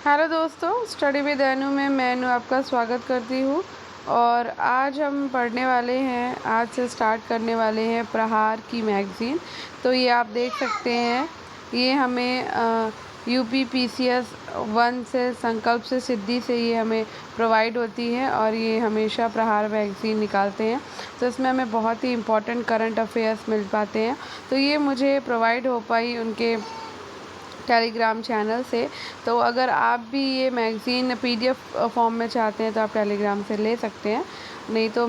Hello दोस्तों, study with अनु में मैं अनु आपका स्वागत करती हूँ। और आज हम पढ़ने वाले हैं, आज से स्टार्ट करने वाले हैं प्रहार की मैगज़ीन। तो ये आप देख सकते हैं, ये हमें यूपी पीसीएस 1 से संकल्प से सिद्धि से ये हमें प्रोवाइड होती है और ये हमेशा प्रहार मैगज़ीन निकालते हैं। तो इसमें हमें बहुत ही इम्पोर्टेंट करंट अफेयर्स मिल पाते हैं। तो ये मुझे प्रोवाइड हो पाई उनके टेलीग्राम चैनल से। तो अगर आप भी ये मैगज़ीन पीडीएफ फॉर्म में चाहते हैं तो आप टेलीग्राम से ले सकते हैं, नहीं तो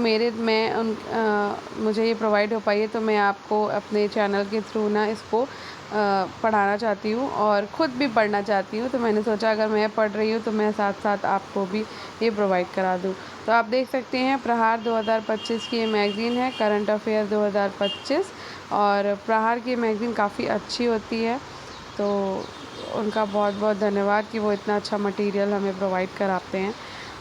मुझे ये प्रोवाइड हो पाई है तो मैं आपको अपने चैनल के थ्रू ना इसको पढ़ाना चाहती हूँ और ख़ुद भी पढ़ना चाहती हूँ। तो मैंने सोचा अगर मैं पढ़ रही हूँ तो मैं साथ साथ आपको भी ये प्रोवाइड करा दूँ। तो आप देख सकते हैं प्रहार 2025 की ये मैगज़ीन है, करंट अफेयर 2025। और प्रहार की मैगज़ीन काफ़ी अच्छी होती है, तो उनका बहुत बहुत धन्यवाद कि वो इतना अच्छा मटेरियल हमें प्रोवाइड कराते हैं।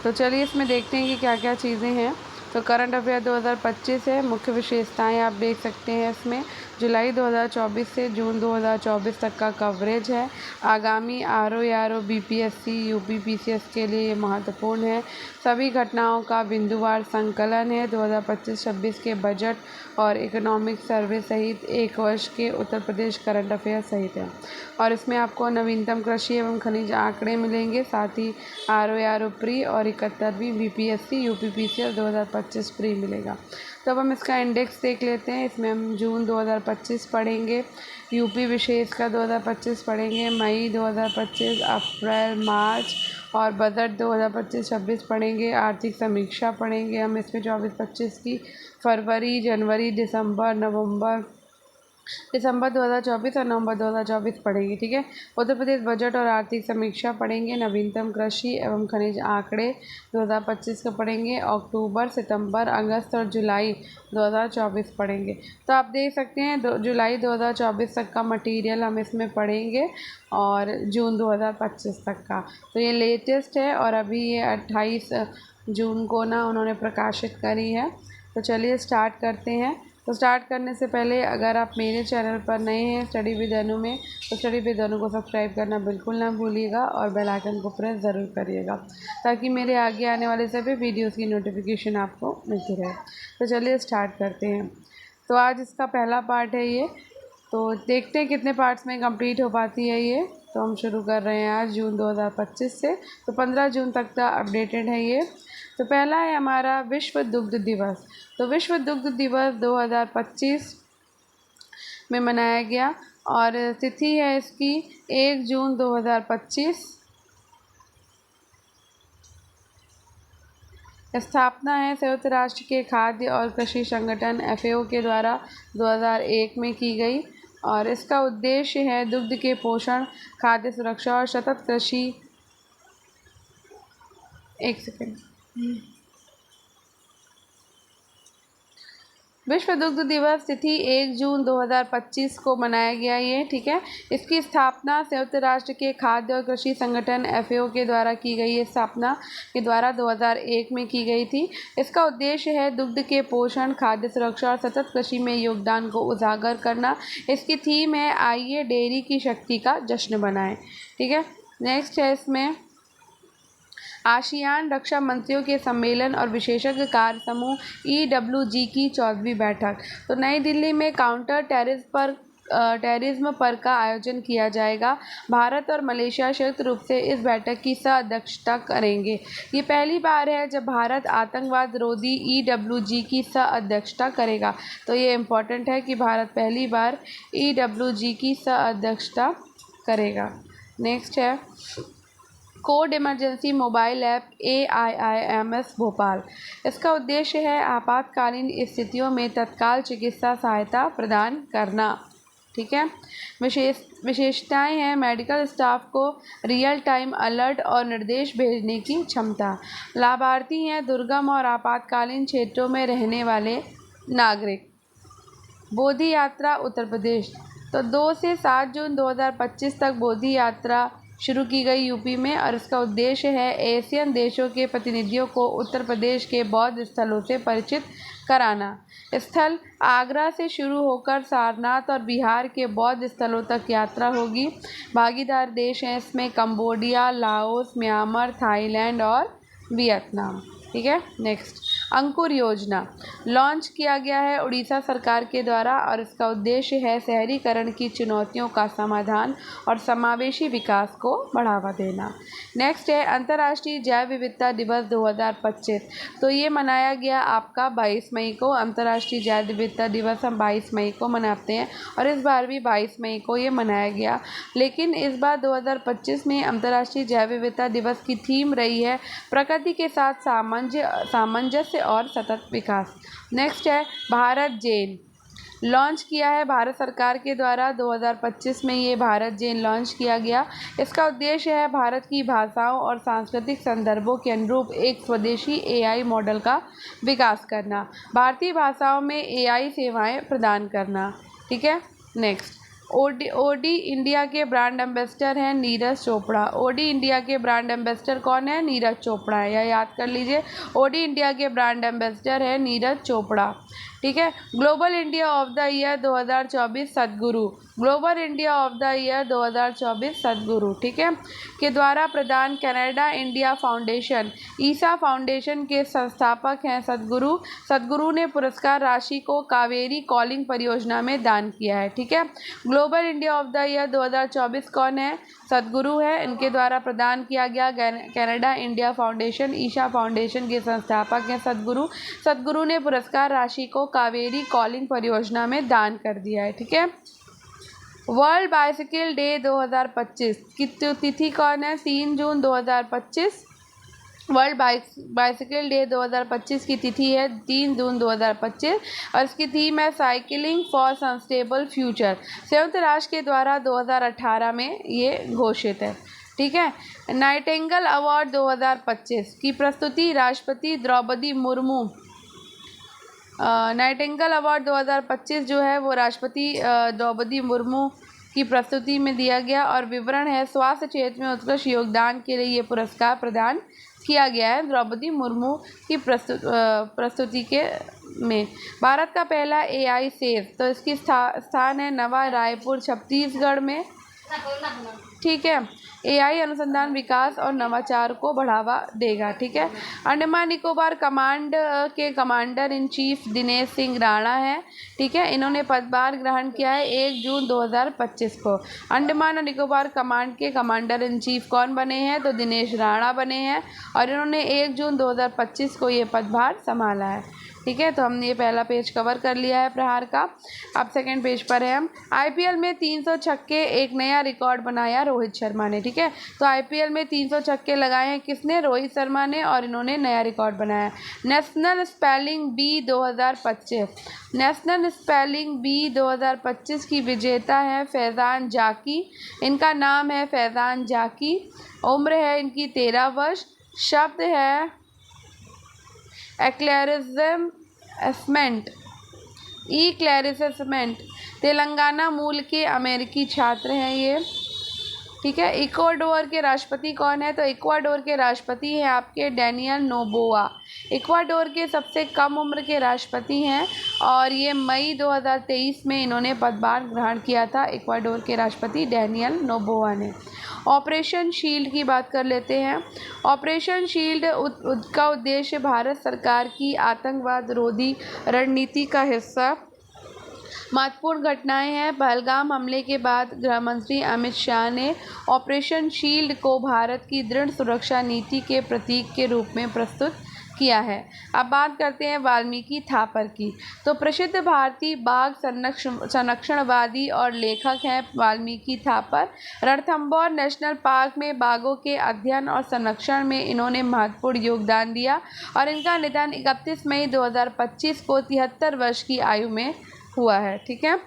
तो चलिए इसमें देखते हैं कि क्या क्या चीज़ें हैं। तो करंट अफेयर 2025 है, मुख्य विशेषताएं आप देख सकते हैं इसमें। जुलाई 2024 से जून 2024 तक का कवरेज है। आगामी आरओ बीपीएससी यूपी पीसीएस के लिए ये महत्वपूर्ण है। सभी घटनाओं का बिंदुवार संकलन है। 2025-26 के बजट और इकोनॉमिक सर्वे सहित एक वर्ष के उत्तर प्रदेश करंट अफेयर सहित है। और इसमें आपको नवीनतम कृषि एवं खनिज आंकड़े मिलेंगे, साथ ही आरओ प्री और 71वीं बीपीएससी यूपी पीसीएस 2025 प्री मिलेगा। तो अब हम इसका इंडेक्स देख लेते हैं। इसमें हम जून 2025 पढ़ेंगे, यूपी विशेष का 2025 पढ़ेंगे, मई 2025, अप्रैल, मार्च और बजट 2025-26 पढ़ेंगे, आर्थिक समीक्षा पढ़ेंगे हम इसमें 24-25 की, फरवरी, जनवरी, दिसंबर 2024 और नवंबर 2024 पढ़ेंगे। ठीक है, उत्तर प्रदेश बजट और आर्थिक समीक्षा पढ़ेंगे, नवीनतम कृषि एवं खनिज आंकड़े 2025 का पढ़ेंगे, अक्टूबर, सितंबर, अगस्त और जुलाई 2024 पढ़ेंगे। तो आप देख सकते हैं जुलाई 2024 तक का मटेरियल हम इसमें पढ़ेंगे और जून 2025 तक का। तो ये लेटेस्ट है और अभी ये 28 जून को ना उन्होंने प्रकाशित करी है। तो चलिए स्टार्ट करते हैं। तो स्टार्ट करने से पहले अगर आप मेरे चैनल पर नए हैं स्टडी विद अनु में, तो स्टडी विद अनु को सब्सक्राइब करना बिल्कुल ना भूलिएगा और बेल आइकन को प्रेस ज़रूर करिएगा, ताकि मेरे आगे आने वाले सभी वीडियोस की नोटिफिकेशन आपको मिलती रहे। तो चलिए स्टार्ट करते हैं। तो आज इसका पहला पार्ट है ये, तो देखते हैं कितने पार्ट्स में कंप्लीट हो पाती है ये। तो हम शुरू कर रहे हैं आज जून 2025 से। तो 15 जून तक का अपडेटेड है ये। तो पहला है हमारा विश्व दुग्ध दिवस। तो विश्व दुग्ध दिवस 2025 में मनाया गया और तिथि है इसकी 1 जून 2025। स्थापना है संयुक्त राष्ट्र के खाद्य और कृषि संगठन एफएओ के द्वारा 2001 में की गई और इसका उद्देश्य है दुग्ध के पोषण, खाद्य सुरक्षा और सतत कृषि। एक सेकेंड। विश्व दुग्ध दिवस तिथि 1 जून 2025 को मनाया गया ये। ठीक है, इसकी स्थापना संयुक्त राष्ट्र के खाद्य और कृषि संगठन एफएओ के द्वारा की गई है। स्थापना के द्वारा 2001 में की गई थी। इसका उद्देश्य है दुग्ध के पोषण, खाद्य सुरक्षा और सतत कृषि में योगदान को उजागर करना। इसकी थीम है आइए डेयरी की शक्ति का जश्न बनाएं। ठीक है, नेक्स्ट है इसमें आसियान रक्षा मंत्रियों के सम्मेलन और विशेषज्ञ कार्य समूह EWG की 14वीं बैठक। तो नई दिल्ली में काउंटर टेररिज्म पर का आयोजन किया जाएगा। भारत और मलेशिया संयुक्त रूप से इस बैठक की सह-अध्यक्षता करेंगे। ये पहली बार है जब भारत आतंकवाद रोधी EWG की सह-अध्यक्षता करेगा। तो ये इम्पोर्टेंट है कि भारत पहली बार EWG की सह-अध्यक्षता करेगा। नेक्स्ट है code emergency mobile app AIIMS Bhopal. इसका उद्देश्य है आपातकालीन स्थितियों में तत्काल चिकित्सा सहायता प्रदान करना। ठीक है, विशेषताएं हैं मेडिकल स्टाफ को रियल टाइम अलर्ट और निर्देश भेजने की क्षमता। लाभार्थी हैं दुर्गम और आपातकालीन क्षेत्रों में रहने वाले नागरिक। बोधि यात्रा उत्तर प्रदेश। तो 2 से 7 जून 2025 तक बोधि यात्रा शुरू की गई यूपी में और इसका उद्देश्य है एशियन देशों के प्रतिनिधियों को उत्तर प्रदेश के बौद्ध स्थलों से परिचित कराना। स्थल आगरा से शुरू होकर सारनाथ और बिहार के बौद्ध स्थलों तक यात्रा होगी। भागीदार देश हैं इसमें कंबोडिया, लाओस, म्यांमार, थाईलैंड और वियतनाम। ठीक है। नेक्स्ट, अंकुर योजना लॉन्च किया गया है उड़ीसा सरकार के द्वारा और इसका उद्देश्य है शहरीकरण की चुनौतियों का समाधान और समावेशी विकास को बढ़ावा देना। नेक्स्ट है अंतर्राष्ट्रीय जैव विविधता दिवस 2025। तो ये मनाया गया आपका 22 मई को। अंतर्राष्ट्रीय जैव विविधता दिवस हम 22 मई को मनाते हैं और इस बार भी 22 मई को ये मनाया गया। लेकिन इस बार 2025 में अंतर्राष्ट्रीय जैव विविधता दिवस की थीम रही है प्रकृति के साथ सामंजस्य और सतत विकास। नेक्स्ट है भारत जेन लॉन्च किया है भारत सरकार के द्वारा 2025 में ये भारत जेन लॉन्च किया गया। इसका उद्देश्य है भारत की भाषाओं और सांस्कृतिक संदर्भों के अनुरूप एक स्वदेशी एआई मॉडल का विकास करना, भारतीय भाषाओं में एआई सेवाएं प्रदान करना। ठीक है। नेक्स्ट, ओडी इंडिया के ब्रांड एम्बेसडर हैं नीरज चोपड़ा। ओडी इंडिया के ब्रांड एम्बेसडर कौन है? नीरज चोपड़ा है, यह याद कर लीजिए। ओडी इंडिया के ब्रांड एम्बेसडर है नीरज चोपड़ा। ठीक है। Global India of the year 2024 Sadhguru, global India of the year 2024 Sadhguru, ठीक है, के द्वारा प्रदान Canada India foundation, Isha foundation के संस्थापक हैं सद्गुरु। सद्गुरु ने पुरस्कार राशि को कावेरी कॉलिंग परियोजना में दान किया है। ठीक है। Global India of the year 2024 कौन है? सद्गुरु है। इनके द्वारा प्रदान किया गया Canada India foundation, Isha foundation के संस्थापक हैं सद्गुरु। सद्गुरु ने पुरस्कार राशि को कावेरी कॉलिंग परियोजना में दान कर दिया है। ठीक है। वर्ल्ड बाइसिकल डे 2025 की तिथि कौन है? 3 जून 2025। वर्ल्ड बाइसिकल डे 2025 की तिथि है 3 जून 2025 और इसकी थीम है साइकिलिंग फॉर सस्टेनेबल फ्यूचर। संयुक्त राष्ट्र के द्वारा 2018 में ये घोषित है। ठीक है। नाइटिंगेल अवार्ड 2025 की प्रस्तुति राष्ट्रपति द्रौपदी मुर्मू। नाइटिंगेल अवार्ड 2025 जो है वो राष्ट्रपति द्रौपदी मुर्मू की प्रस्तुति में दिया गया और विवरण है स्वास्थ्य क्षेत्र में उत्कृष्ट योगदान के लिए ये पुरस्कार प्रदान किया गया है द्रौपदी मुर्मू की प्रस्तुति के में। भारत का पहला एआई सेव, तो इसकी स्थान है नवा रायपुर छत्तीसगढ़ में। ठीक है। एआई अनुसंधान विकास और नवाचार को बढ़ावा देगा। ठीक है। अंडमान निकोबार कमांड के commander in chief Dinesh Singh Rana हैं। ठीक है। इन्होंने पदभार ग्रहण किया है 1 जून 2025 को। अंडमान और निकोबार कमांड के कमांडर इन चीफ कौन बने हैं? तो दिनेश राणा बने हैं और इन्होंने 1 जून 2025 को ये पदभार संभाला है। ठीक है। तो हमने ये पहला पेज कवर कर लिया है प्रहार का। अब सेकंड पेज पर है हम। आईपीएल में 300 छक्के, एक नया रिकॉर्ड बनाया रोहित शर्मा ने। ठीक है। तो आईपीएल में 300 छक्के लगाए हैं किसने? रोहित शर्मा ने और इन्होंने नया रिकॉर्ड बनाया। National spelling bee 2025, national spelling bee 2025 की विजेता है फैज़ान जाकी। इनका नाम है फैज़ान जाकी। उम्र है इनकी 13 वर्ष। शब्द है एक्लैरिसमेंट, तेलंगाना मूल के अमेरिकी छात्र हैं ये। ठीक है। इक्वाडोर के राष्ट्रपति कौन है? तो इक्वाडोर के राष्ट्रपति हैं आपके डैनियल नोबोआ। इक्वाडोर के सबसे कम उम्र के राष्ट्रपति हैं और ये मई 2023 में इन्होंने पदभार ग्रहण किया था इक्वाडोर के राष्ट्रपति डैनियल नोबोआ ने। ऑपरेशन शील्ड की बात कर लेते हैं। ऑपरेशन शील्ड का उद्देश्य भारत सरकार की आतंकवाद रोधी रणनीति का हिस्सा महत्वपूर्ण घटनाएं हैं। पहलगाम हमले के बाद गृहमंत्री अमित शाह ने ऑपरेशन शील्ड को भारत की दृढ़ सुरक्षा नीति के प्रतीक के रूप में प्रस्तुत किया है। अब बात करते हैं वाल्मीकि थापर की। तो प्रसिद्ध भारतीय बाघ संरक्षणवादी और लेखक हैं वाल्मीकि थापर। रणथंभौर नेशनल पार्क में बाघों के अध्ययन और संरक्षण में इन्होंने महत्वपूर्ण योगदान दिया और इनका निधन 31 मई 2025 को 73 वर्ष की आयु में हुआ है। ठीक है।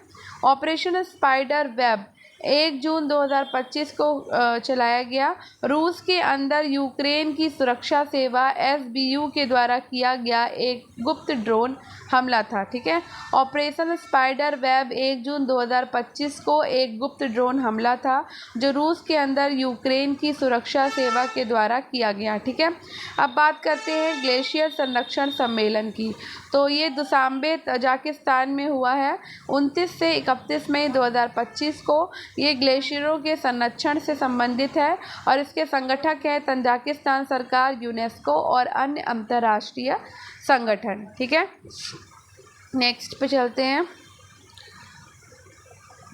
ऑपरेशन स्पाइडर वेब, 1 जून 2025 को चलाया गया। रूस के अंदर यूक्रेन की सुरक्षा सेवा SBU के द्वारा किया गया एक गुप्त ड्रोन हमला था। ठीक है, ऑपरेशन स्पाइडर वेब 1 जून 2025 को एक गुप्त ड्रोन हमला था जो रूस के अंदर यूक्रेन की सुरक्षा सेवा के द्वारा किया गया। ठीक है, अब बात करते हैं ग्लेशियर संरक्षण सम्मेलन की। तो ये दुशांबे तजाकिस्तान में हुआ है 29 से 31 मई 2025 को। ये ग्लेशियरों के संरक्षण से संबंधित है और इसके संगठक है तजाकिस्तान सरकार, यूनेस्को और अन्य अंतर्राष्ट्रीय संगठन। ठीक है, नेक्स्ट पे चलते हैं।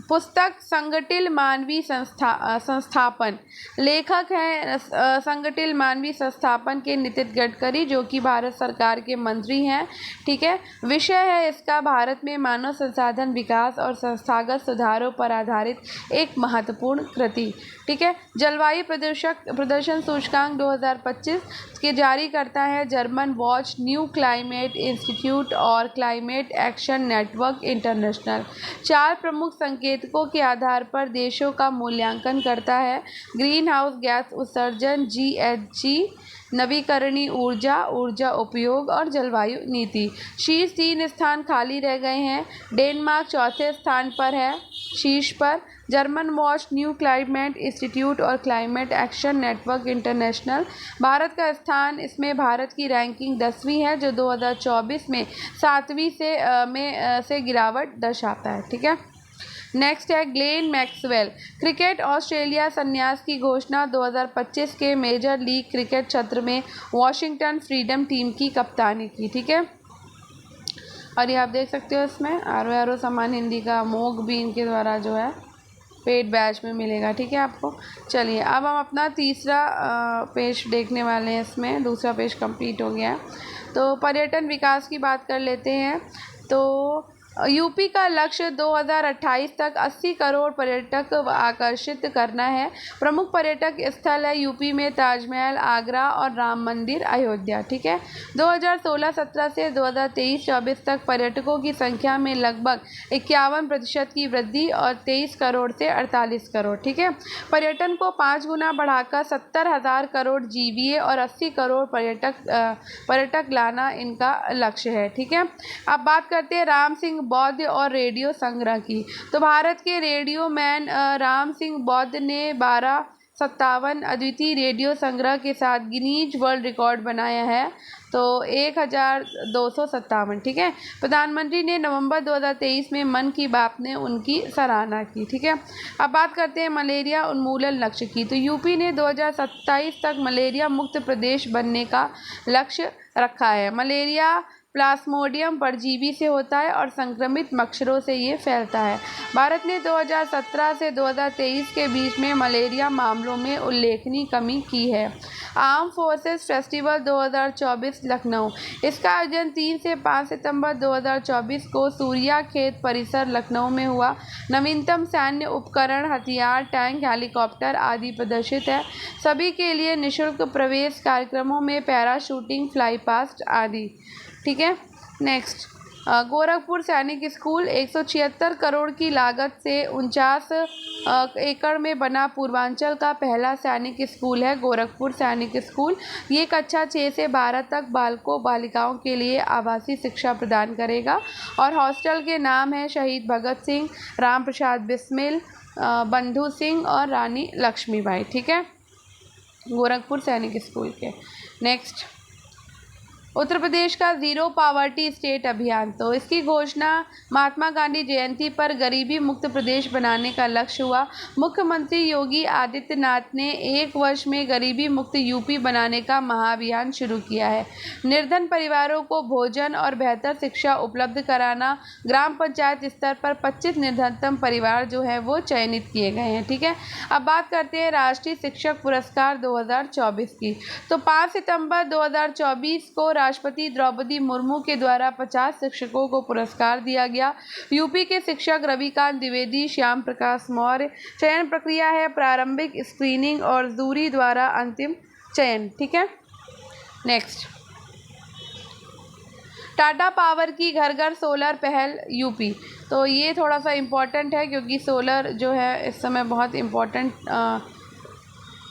पुस्तक संगठित मानवीय संस्थापन, लेखक हैं संगठित मानवीय संस्थापन के नितिन गडकरी जो कि भारत सरकार के मंत्री हैं। ठीक है, विषय है इसका भारत में मानव संसाधन विकास और संस्थागत सुधारों पर आधारित एक महत्वपूर्ण कृति। ठीक है, जलवायु प्रदर्शन सूचकांक 2025 के जारी करता है German watch, new climate institute और क्लाइमेट एक्शन नेटवर्क इंटरनेशनल। 4 प्रमुख संकेतकों के आधार पर देशों का मूल्यांकन करता है: ग्रीन हाउस गैस उत्सर्जन GHG, नवीकरणीय ऊर्जा, ऊर्जा उपयोग और जलवायु नीति। शीर्ष 3 स्थान खाली रह गए हैं। डेनमार्क चौथे स्थान पर है शीर्ष पर। German watch, new climate institute और climate action network international. Bharat का स्थान इसमें भारत की रैंकिंग 10वीं है जो 2024 में 7वीं से गिरावट दर्शाता है। ठीक है, नेक्स्ट है ग्लेन मैक्सवेल, क्रिकेट ऑस्ट्रेलिया संन्यास की घोषणा। 2025 के मेजर लीग क्रिकेट सत्र में वॉशिंगटन फ्रीडम टीम की कप्तानी की। ठीक है, और ये आप देख सकते हो इसमें आरो सामान हिंदी का मोग भी इनके द्वारा जो है पेड बैच में मिलेगा। ठीक है आपको। चलिए अब हम अपना तीसरा पेज देखने वाले हैं। इसमें दूसरा पेज कंप्लीट हो गया है। तो पर्यटन विकास की बात कर लेते हैं। तो यूपी का लक्ष्य 2028 तक 80 करोड़ पर्यटक आकर्षित करना है। प्रमुख पर्यटक स्थल है यूपी में ताजमहल, आगरा और राम मंदिर अयोध्या। ठीक है, 2016-17 से 2023-24 तक पर्यटकों की संख्या में लगभग 51% की वृद्धि और 23 करोड़ से 48 करोड़। ठीक है, पर्यटन को 5 गुना बढ़ाकर 70,000 करोड़ GVA और 80 करोड़ पर्यटक लाना इनका लक्ष्य है। ठीक है, अब बात करते हैं राम सिंह बौद्ध और रेडियो संग्रह की। तो भारत के रेडियो मैन राम सिंह बौद्ध ने 1257 अद्वितीय रेडियो संग्रह के साथ गिनीज वर्ल्ड रिकॉर्ड बनाया है। तो 1257। ठीक है, प्रधानमंत्री ने नवंबर 2023 में मन की बात ने उनकी सराहना की। ठीक है, अब बात करते हैं मलेरिया उन्मूलन लक्ष्य की। तो यूपी ने 2027 तक मलेरिया मुक्त प्रदेश बनने का लक्ष्य रखा है। मलेरिया प्लाज्मोडियम परजीवी से होता है और संक्रमित मच्छरों से ये फैलता है। भारत ने 2017 से 2023 के बीच में मलेरिया मामलों में उल्लेखनीय कमी की है। आर्म फोर्सेस फेस्टिवल 2024 लखनऊ, इसका आयोजन 3 से 5 सितंबर 2024 को सूर्या खेत परिसर लखनऊ में हुआ। नवीनतम सैन्य उपकरण, हथियार, टैंक, हेलीकॉप्टर आदि प्रदर्शित है। सभी के लिए निःशुल्क प्रवेश, कार्यक्रमों में पैराशूटिंग, फ्लाई पास्ट आदि। ठीक है, नेक्स्ट गोरखपुर सैनिक स्कूल 176 करोड़ की लागत से 49 एकड़ में बना पूर्वांचल का पहला सैनिक स्कूल है गोरखपुर सैनिक स्कूल। ये कक्षा 6 से 12 तक बालकों बालिकाओं के लिए आवासीय शिक्षा प्रदान करेगा और हॉस्टल के नाम है शहीद भगत सिंह, राम प्रसाद बिस्मिल, बंधु सिंह और रानी लक्ष्मीबाई। ठीक है, गोरखपुर सैनिक स्कूल के। नेक्स्ट उत्तर प्रदेश का ज़ीरो पावर्टी स्टेट अभियान। तो इसकी घोषणा महात्मा गांधी जयंती पर गरीबी मुक्त प्रदेश बनाने का लक्ष्य हुआ। मुख्यमंत्री योगी आदित्यनाथ ने 1 वर्ष में गरीबी मुक्त यूपी बनाने का महाअभियान शुरू किया है। निर्धन परिवारों को भोजन और बेहतर शिक्षा उपलब्ध कराना। ग्राम पंचायत स्तर पर 25 निर्धनतम परिवार जो है वो चयनित किए गए हैं। ठीक है, अब बात करते हैं राष्ट्रीय शिक्षक पुरस्कार 2024 की। तो 5 सितंबर 2024 को राष्ट्रपति द्रौपदी मुर्मू के द्वारा 50 शिक्षकों को पुरस्कार दिया गया। यूपी के शिक्षक रविकांत द्विवेदी, श्याम प्रकाश मौर्य। चयन प्रक्रिया है प्रारंभिक स्क्रीनिंग और जूरी द्वारा अंतिम चयन। ठीक है, नेक्स्ट टाटा पावर की घर घर सोलर पहल यूपी। तो ये थोड़ा सा इम्पोर्टेंट है क्योंकि सोलर जो है इस समय बहुत इम्पोर्टेंट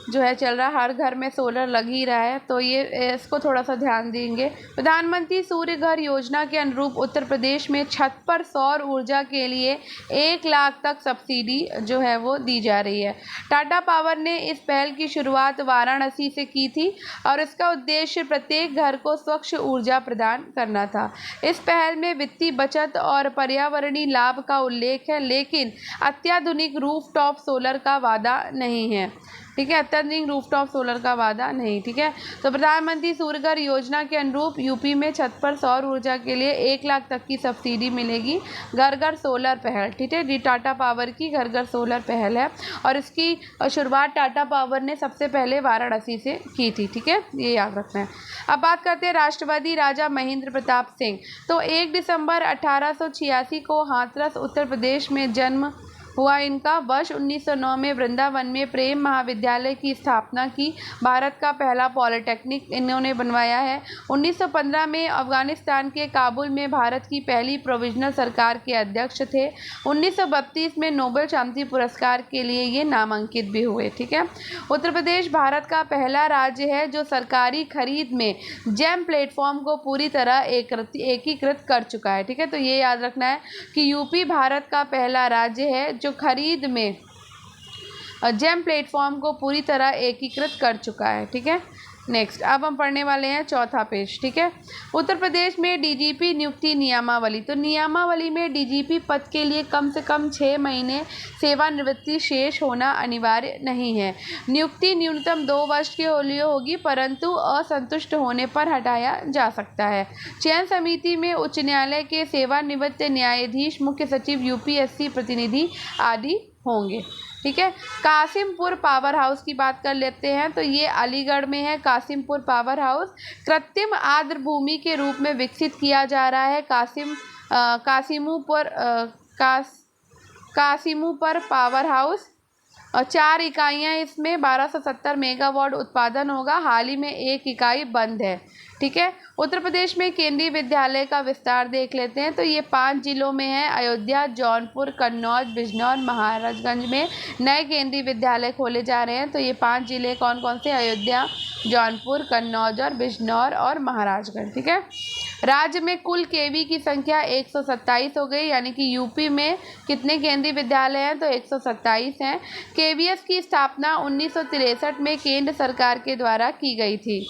जो है चल रहा है, हर घर में सोलर लग ही रहा है, तो ये इसको थोड़ा सा ध्यान देंगे। प्रधानमंत्री सूर्य घर योजना के अनुरूप उत्तर प्रदेश में छत पर सौर ऊर्जा के लिए 1 लाख तक सब्सिडी जो है वो दी जा रही है। टाटा पावर ने इस पहल की शुरुआत वाराणसी से की थी और इसका उद्देश्य प्रत्येक घर को स्वच्छ ऊर्जा प्रदान करना था। इस पहल में वित्तीय बचत और पर्यावरणीय लाभ का उल्लेख है, लेकिन अत्याधुनिक रूफटॉप सोलर का वादा नहीं है। ठीक है, अत्याधुनिक रूफटॉप सोलर का वादा नहीं। ठीक है, तो प्रधानमंत्री सूर्य घर योजना के अनुरूप यूपी में छत पर सौर ऊर्जा के लिए 1 लाख तक की सब्सिडी मिलेगी। घर घर सोलर पहल, ठीक है, ये टाटा पावर की घर घर सोलर पहल है और इसकी शुरुआत टाटा पावर ने सबसे पहले वाराणसी से की थी। ठीक है, ये याद रखना है। अब बात करते हैं राष्ट्रवादी राजा महेंद्र प्रताप सिंह। तो 1 दिसंबर 1886 को हाथरस उत्तर प्रदेश में जन्म हुआ इनका। वर्ष 1909 में वृंदावन में प्रेम महाविद्यालय की स्थापना की। भारत का पहला पॉलिटेक्निक इन्होंने बनवाया है। 1915 में अफगानिस्तान के काबुल में भारत की पहली प्रोविजनल सरकार के अध्यक्ष थे। 1932 में नोबेल शांति पुरस्कार के लिए ये नामांकित भी हुए। ठीक है, उत्तर प्रदेश भारत का पहला राज्य है जो सरकारी खरीद में जेम प्लेटफॉर्म को पूरी तरह एकीकृत कर चुका है। ठीक है, तो ये याद रखना है कि यूपी भारत का पहला राज्य है जो खरीद में जेम प्लेटफॉर्म को पूरी तरह एकीकृत कर चुका है। ठीक है, नेक्स्ट अब हम पढ़ने वाले हैं चौथा पेज। ठीक है, उत्तर प्रदेश में डीजीपी नियुक्ति नियमावली। तो नियमावली में डीजीपी पद के लिए कम से कम 6 महीने सेवानिवृत्ति शेष होना अनिवार्य नहीं है। नियुक्ति न्यूनतम 2 वर्ष के लिए होगी, परंतु असंतुष्ट होने पर हटाया जा सकता है। चयन समिति में उच्च न्यायालय के सेवानिवृत्त न्यायाधीश, मुख्य सचिव, यूपीएससी प्रतिनिधि आदि होंगे। ठीक है, कासिमपुर पावर हाउस की बात कर लेते हैं। तो ये अलीगढ़ में है कासिमपुर पावर हाउस। कृत्रिम आर्द्र भूमि के रूप में विकसित किया जा रहा है कासिमुपर पावर हाउस और 4 इकाइयाँ इसमें 1270 मेगावाट उत्पादन होगा। हाल ही में 1 इकाई बंद है। ठीक है, उत्तर प्रदेश में केंद्रीय विद्यालय का विस्तार देख लेते हैं। तो ये 5 जिलों में है। अयोध्या, जौनपुर, कन्नौज, बिजनौर, महाराजगंज में नए केंद्रीय विद्यालय खोले जा रहे हैं। तो ये 5 जिले कौन कौन से? अयोध्या, जौनपुर, कन्नौज और बिजनौर और महाराजगंज। ठीक है, राज्य में कुल केवी की संख्या 127 हो गई, यानी कि यूपी में कितने केंद्रीय विद्यालय हैं? तो 127 हैं। केवीएस की स्थापना 1963 में केंद्र सरकार के द्वारा की गई थी।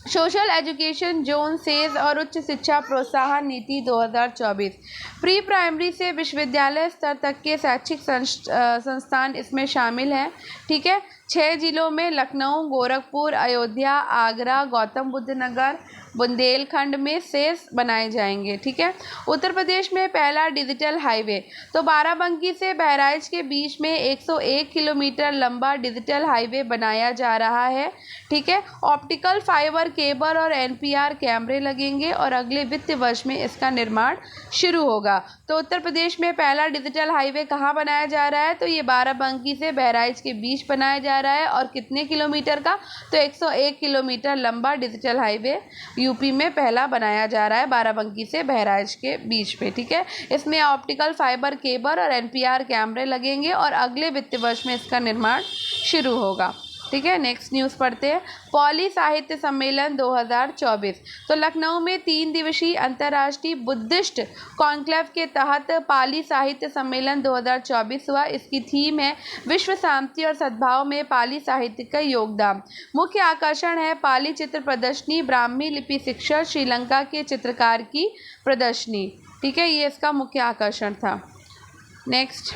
सोशल एजुकेशन जोन सेज और उच्च शिक्षा प्रोत्साहन नीति 2024। प्री प्राइमरी से विश्वविद्यालय स्तर तक के शैक्षिक संस्थान इसमें शामिल हैं। ठीक है, 6 जिलों में लखनऊ, गोरखपुर, अयोध्या, आगरा, गौतम बुद्ध नगर, बुंदेलखंड में सेज बनाए जाएंगे। ठीक है, उत्तर प्रदेश में पहला डिजिटल हाईवे। तो बाराबंकी से बहराइच के बीच में 101 किलोमीटर लंबा डिजिटल हाईवे बनाया जा रहा है। ठीक है, ऑप्टिकल फाइबर केबल और एनपीआर कैमरे लगेंगे और अगले वित्त वर्ष में इसका निर्माण शुरू होगा। तो उत्तर प्रदेश में पहला डिजिटल हाईवे कहाँ बनाया जा रहा है? तो ये बाराबंकी से बहराइच के बीच बनाया जा रहा है और कितने किलोमीटर का? तो 101 किलोमीटर लंबा डिजिटल हाईवे यूपी में पहला बनाया जा रहा है बाराबंकी से बहराइच के बीच पे। ठीक है, इसमें ऑप्टिकल फाइबर केबल और एनपीआर कैमरे लगेंगे और अगले वित्त वर्ष में इसका निर्माण शुरू होगा। ठीक है, नेक्स्ट न्यूज़ पढ़ते हैं। पॉली साहित्य सम्मेलन 2024। तो लखनऊ में 3 दिवसीय अंतर्राष्ट्रीय बुद्धिस्ट कॉन्क्लेव के तहत पाली साहित्य सम्मेलन 2024 हुआ। इसकी थीम है विश्व शांति और सद्भाव में पाली साहित्य का योगदान। मुख्य आकर्षण है पाली चित्र प्रदर्शनी, ब्राह्मी लिपि शिक्षा, श्रीलंका के चित्रकार की प्रदर्शनी। ठीक है, ये इसका मुख्य आकर्षण था। नेक्स्ट,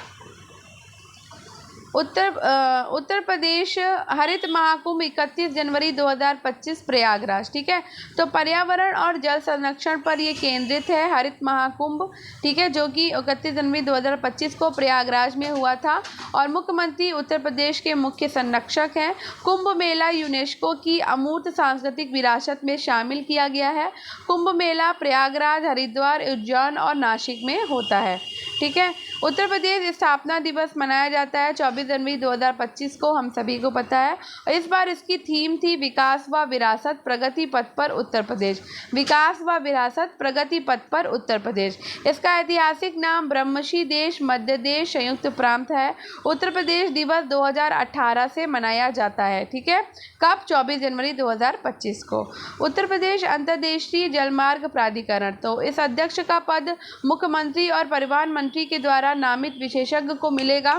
उत्तर प्रदेश हरित महाकुंभ 31 जनवरी 2025 प्रयागराज। ठीक है, तो पर्यावरण और जल संरक्षण पर ये केंद्रित है हरित महाकुंभ। ठीक है, जो कि 31 जनवरी 2025 को प्रयागराज में हुआ था और मुख्यमंत्री उत्तर प्रदेश के मुख्य संरक्षक हैं। कुंभ मेला यूनेस्को की अमूर्त सांस्कृतिक विरासत में शामिल किया गया है। कुंभ मेला प्रयागराज, हरिद्वार, उज्जैन और नासिक में होता है। ठीक है, उत्तर प्रदेश स्थापना दिवस मनाया जाता है 24 जनवरी 2025 को, हम सभी को पता है। और इस बार इसकी थीम थी विकास व विरासत प्रगति पथ पर उत्तर प्रदेश। विकास व विरासत प्रगति पथ पर उत्तर प्रदेश। इसका ऐतिहासिक नाम ब्रह्मशी देश मध्य देश संयुक्त प्रांत है। उत्तर प्रदेश दिवस 2018 से मनाया जाता है। ठीक है, कब? 24 जनवरी 2025 को। उत्तर प्रदेश अंतर्देशीय जलमार्ग प्राधिकरण, तो इस अध्यक्ष का पद मुख्यमंत्री और परिवहन मंत्री के द्वारा नामित विशेषज्ञ को मिलेगा।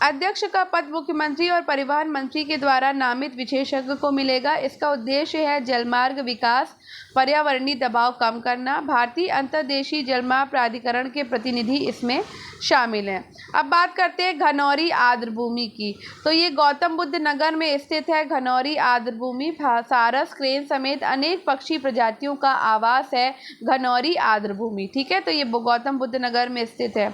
अध्यक्ष का पद मुख्यमंत्री और परिवहन मंत्री के द्वारा नामित विशेषज्ञ को मिलेगा। इसका उद्देश्य है जलमार्ग विकास, पर्यावरणीय दबाव कम करना। भारतीय अंतर्देशीय जलमार्ग प्राधिकरण के प्रतिनिधि इसमें शामिल हैं। अब बात करते हैं घनौरी आर्द्रभूमि की, तो ये गौतम बुद्ध नगर में स्थित है। घनौरी आर्द्रभूमि सारस, क्रेन समेत अनेक पक्षी प्रजातियों का आवास है घनौरी आर्द्रभूमि। ठीक है, तो ये गौतम बुद्ध नगर में स्थित है।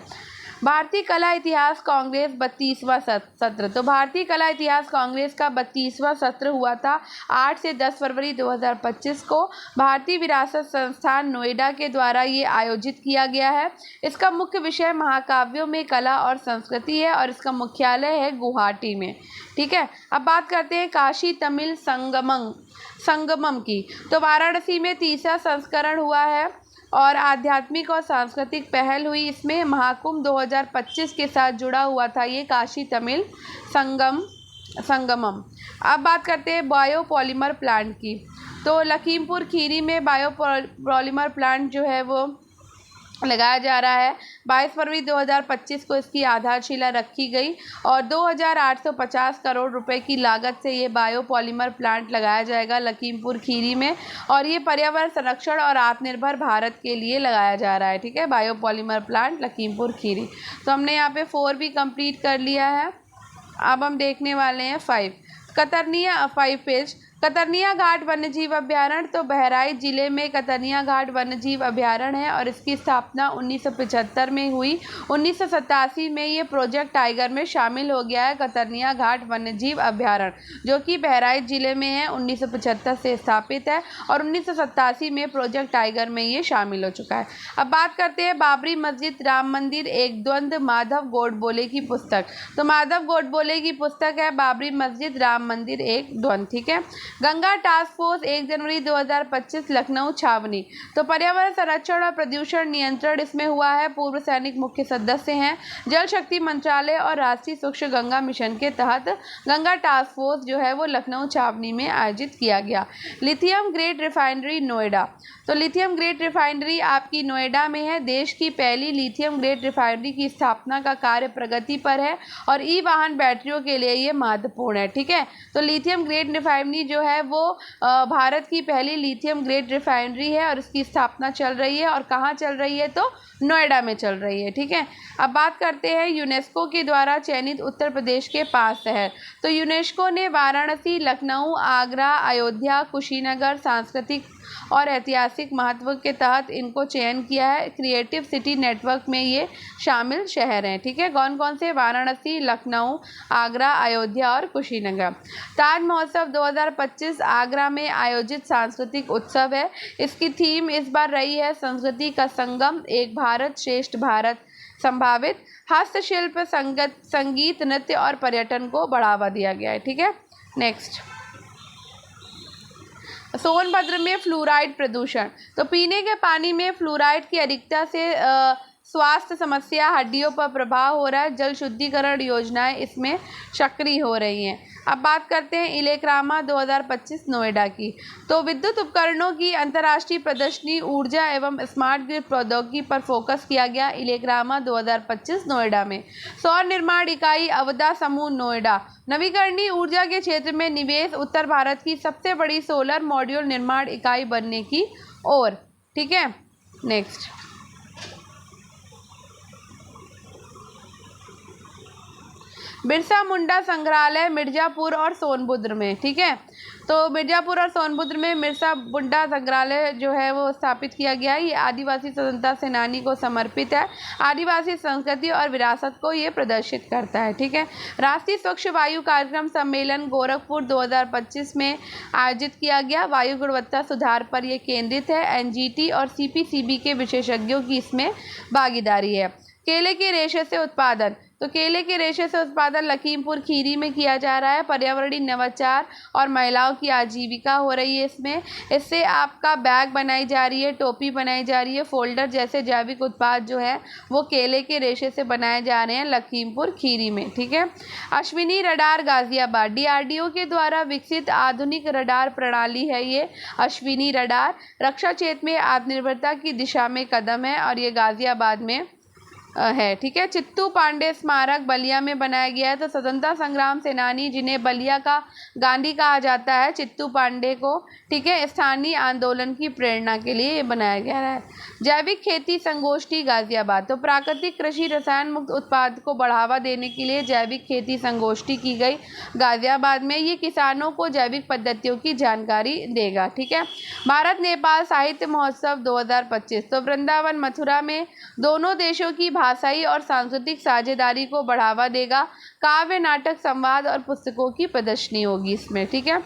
भारतीय कला इतिहास कांग्रेस 32वां सत्र, तो भारतीय कला इतिहास कांग्रेस का 32वां सत्र हुआ था 8 से 10 फरवरी 2025 को। भारतीय विरासत संस्थान नोएडा के द्वारा ये आयोजित किया गया है। इसका मुख्य विषय महाकाव्यों में कला और संस्कृति है और इसका मुख्यालय है गुवाहाटी में। ठीक है, अब बात करते हैं काशी तमिल संगमम की, तो वाराणसी में तीसरा संस्करण हुआ है और आध्यात्मिक और सांस्कृतिक पहल हुई। इसमें महाकुंभ 2025 के साथ जुड़ा हुआ था ये काशी तमिल संगमम। अब बात करते हैं बायोपॉलीमर प्लांट की, तो लखीमपुर खीरी में बायोपॉलीमर प्लांट जो है वो लगाया जा रहा है। 22 फरवरी 2025 को इसकी आधारशिला रखी गई और 2850 करोड़ रुपए की लागत से ये बायोपॉलीमर प्लांट लगाया जाएगा लखीमपुर खीरी में, और ये पर्यावरण संरक्षण और आत्मनिर्भर भारत के लिए लगाया जा रहा है। ठीक है, बायोपॉलीमर प्लांट लखीमपुर खीरी। तो हमने यहाँ पे 4 भी कंप्लीट कर लिया है। अब हम देखने वाले हैं 5 कतरनिया 5 पेज कतरनिया घाट वन्यजीव अभ्यारण्य, तो बहराइच जिले में कतरनिया घाट वन्यजीव अभ्यारण्य है और इसकी स्थापना 1975 में हुई। 1987 में ये प्रोजेक्ट टाइगर में शामिल हो गया है। कतरनिया घाट वन्यजीव अभ्यारण्य जो कि बहराइच जिले में है, 1975 से स्थापित है और 1987 में प्रोजेक्ट टाइगर में ये शामिल हो चुका है। अब बात करते हैं बाबरी मस्जिद राम मंदिर एक द्वंद्व, माधव गोडबोले की पुस्तक। तो माधव गोडबोले की पुस्तक है बाबरी मस्जिद राम मंदिर एक द्वंद्व। ठीक है, गंगा टास्क फोर्स 1 जनवरी 2025 लखनऊ छावनी, तो पर्यावरण संरक्षण और प्रदूषण नियंत्रण इसमें हुआ है। पूर्व सैनिक मुख्य सदस्य हैं। जल शक्ति मंत्रालय और राष्ट्रीय स्वच्छ गंगा मिशन के तहत गंगा टास्क फोर्स जो है वो लखनऊ छावनी में आयोजित किया गया। लिथियम ग्रेड रिफाइनरी नोएडा, तो लिथियम ग्रेड रिफाइनरी आपकी नोएडा में है। देश की पहली लिथियम ग्रेड रिफाइनरी की स्थापना का कार्य प्रगति पर है और ई वाहन बैटरियों के लिए ये महत्वपूर्ण है। ठीक है, तो लिथियम ग्रेड रिफाइनरी जो है वो भारत की पहली लिथियम ग्रेड रिफाइनरी है और इसकी स्थापना चल रही है। और कहाँ चल रही है? तो नोएडा में चल रही है। ठीक है, अब बात करते हैं यूनेस्को के द्वारा चयनित उत्तर प्रदेश के 5 शहर। तो यूनेस्को ने वाराणसी, लखनऊ, आगरा, अयोध्या, कुशीनगर सांस्कृतिक और ऐतिहासिक महत्व के तहत इनको चयन किया है। क्रिएटिव सिटी नेटवर्क में ये शामिल शहर हैं। ठीक है, कौन कौन से? वाराणसी, लखनऊ, आगरा, अयोध्या और कुशीनगर। ताज महोत्सव 2025 आगरा में आयोजित सांस्कृतिक उत्सव है। इसकी थीम इस बार रही है संस्कृति का संगम, एक भारत श्रेष्ठ भारत। संभावित हस्तशिल्प, संगीत, नृत्य और पर्यटन को बढ़ावा दिया गया है। ठीक है, नेक्स्ट सोनभद्र में फ्लोराइड प्रदूषण, तो पीने के पानी में फ्लोराइड की अधिकता से स्वास्थ्य समस्या, हड्डियों पर प्रभाव हो रहा है। जल शुद्धिकरण योजनाएं इसमें सक्रिय हो रही हैं। अब बात करते हैं इलेक्रामा 2025 नोएडा की, तो विद्युत उपकरणों की अंतर्राष्ट्रीय प्रदर्शनी ऊर्जा एवं स्मार्ट ग्रिड प्रौद्योगिकी पर फोकस किया गया इलेक्रामा 2025 नोएडा में। सौर निर्माण इकाई अवधा समूह नोएडा, नवीकरणीय ऊर्जा के क्षेत्र में निवेश, उत्तर भारत की सबसे बड़ी सोलर मॉड्यूल निर्माण इकाई बनने की ओर। ठीक है, नेक्स्ट बिरसा मुंडा संग्रहालय मिर्जापुर और सोनभद्र में। ठीक है, तो मिर्ज़ापुर और सोनभद्र में मिर्सा बुड्ढा संग्रहालय जो है वो स्थापित किया गया है। ये आदिवासी स्वतंत्रता सेनानी को समर्पित है। आदिवासी संस्कृति और विरासत को ये प्रदर्शित करता है। ठीक है। राष्ट्रीय स्वच्छ वायु कार्यक्रम सम्मेलन गोरखपुर 2025 में आयोजित किया गया। वायु गुणवत्ता सुधार पर यह केंद्रित है। एनजीटी और सीपीसीबी के विशेषज्ञों की इसमें भागीदारी है। केले के रेशे से उत्पादन, तो केले के रेशे से उत्पादन लखीमपुर खीरी में किया जा रहा है। पर्यावरणीय नवाचार और महिलाओं की आजीविका हो रही है इसमें। इससे आपका बैग बनाई जा रही है, टोपी बनाई जा रही है, फोल्डर जैसे जैविक उत्पाद जो है वो केले के रेशे से बनाए जा रहे हैं लखीमपुर खीरी में। ठीक है। अश्विनी रडार गाजियाबाद, डीआरडीओ के द्वारा विकसित आधुनिक रडार प्रणाली है ये अश्विनी रडार। रक्षा क्षेत्र में आत्मनिर्भरता की दिशा में कदम है और ये गाजियाबाद में है। ठीक है। चित्तू पांडे स्मारक बलिया में बनाया गया है। तो स्वतंत्रता संग्राम सेनानी जिन्हें बलिया का गांधी कहा जाता है, चित्तू पांडे को, ठीक है, स्थानीय आंदोलन की प्रेरणा के लिए ये बनाया गया है। जैविक खेती संगोष्ठी गाजियाबाद, तो प्राकृतिक कृषि रसायन मुक्त उत्पाद को बढ़ावा देने के लिए जैविक खेती संगोष्ठी की गई गाजियाबाद में। ये किसानों को जैविक पद्धतियों की जानकारी देगा। ठीक है। भारत नेपाल साहित्य महोत्सव 2025, तो वृंदावन मथुरा में दोनों देशों की भाषाई और सांस्कृतिक साझेदारी को बढ़ावा देगा। काव्य, नाटक, संवाद और पुस्तकों की प्रदर्शनी होगी इसमें। ठीक है।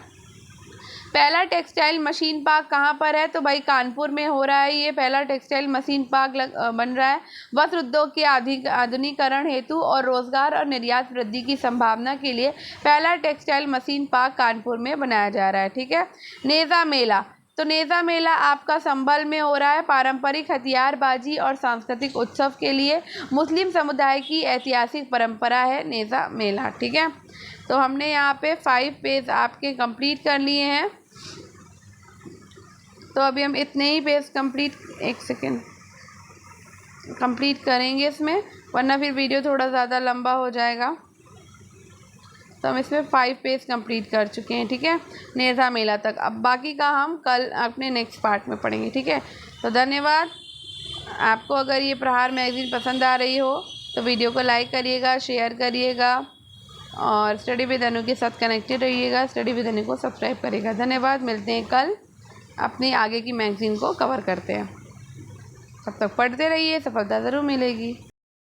पहला टेक्सटाइल मशीन पार्क कहाँ पर है, तो भाई कानपुर में हो रहा है। ये पहला टेक्सटाइल मशीन पार्क बन रहा है। वस्त्र उद्योग के आधुनिकीकरण हेतु और रोजगार और निर्यात वृद्धि की संभावना के लिए पहला टेक्सटाइल मशीन पार्क कानपुर में बनाया जा रहा है। ठीक है। नेज़ा मेला, तो नेज़ा मेला आपका संभल में हो रहा है। पारंपरिक हथियारबाजी और सांस्कृतिक उत्सव के लिए मुस्लिम समुदाय की ऐतिहासिक परंपरा है नेज़ा मेला। ठीक है। तो हमने यहाँ पे 5 पेज आपके कंप्लीट कर लिए हैं। तो अभी हम इतने ही पेज कंप्लीट करेंगे इसमें, वरना फिर वीडियो थोड़ा ज़्यादा लंबा हो जाएगा। तो हम इसमें 5 पेज कंप्लीट कर चुके हैं। ठीक है। नेज़ा मेला तक। अब बाकी का हम कल अपने नेक्स्ट पार्ट में पढ़ेंगे। ठीक है। तो धन्यवाद। आपको अगर ये प्रहार मैगज़ीन पसंद आ रही हो तो वीडियो को लाइक करिएगा, शेयर करिएगा और स्टडी विद अनु के साथ कनेक्टेड रहिएगा। स्टडी विद अनु को सब्सक्राइब करिएगा। धन्यवाद। मिलते हैं कल, अपनी आगे की मैगज़ीन को कवर करते हैं। तब तक पढ़ते रहिए, सफलता ज़रूर मिलेगी।